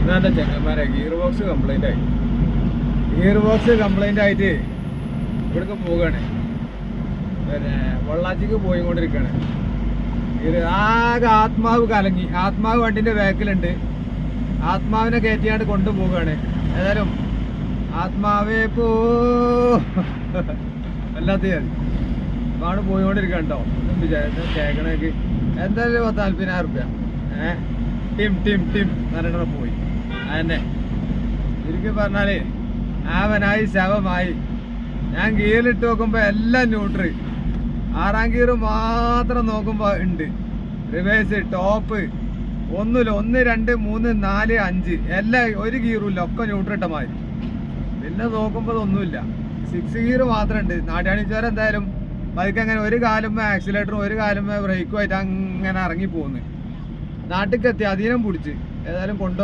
ഇതാ ചെങ്ങന്മാരെ gear box complaint ആയി. ഇവിടേക്ക് പോവുകയാണ്. പിന്നെ പൊള്ളാച്ചിക്ക് പോയിക്കൊണ്ടിരിക്കുകയാണ്. ആകെ ആത്മാവ് കലങ്ങി. ആത്മാവ് വണ്ടിന്റെ ബാക്കിലുണ്ട്. ആത്മാവിനെ കയറ്റിയാണ്ട് കൊണ്ടുപോവുകയാണ്. ഏതായാലും ആത്മാവേ പോ വല്ലാത്ത ആണ് പോയിക്കൊണ്ടിരിക്കുകയാണ് കേട്ടോ. ഒന്നും വിചാരിച്ച കേൾക്കണേക്ക് എന്തായാലും 40,000 റുപ്യ ടിം നരണ്ടറ പോയി. അതന്നെ ശരിക്കും പറഞ്ഞാല് ആവനായി ശവമായി. ഞാൻ ഗിയറിലിട്ട് നോക്കുമ്പോ എല്ലാം ന്യൂട്രൽ. 6ാം ഗിയർ മാത്രം നോക്കുമ്പോ ഉണ്ട്. റിവേഴ്സ്, ടോപ്പ്, ഒന്നുമില്ല. 1, 2, 3, 4, 5 എല്ലാം ഒരു ഗിയറും ഇല്ല. ഒക്കെ ന്യൂട്രൽ ഇട്ട മാതിരി. പിന്നെ നോക്കുമ്പോ ഒന്നുമില്ല. 6 ഗിയർ മാത്രം ഉണ്ട്. നാട്ടാണിച്ചോരം എന്തായാലും ബൈക്ക് അങ്ങനെ ഒരു കാലുമ്പോ ആക്സിലേറ്ററും ഒരു കാലുമ്പോ ബ്രേക്കും ആയിട്ട് അങ്ങനെ ഇറങ്ങി പോകുന്നു. നാട്ടിലേക്ക് എത്തി അധീനം പിടിച്ച് ഏതായാലും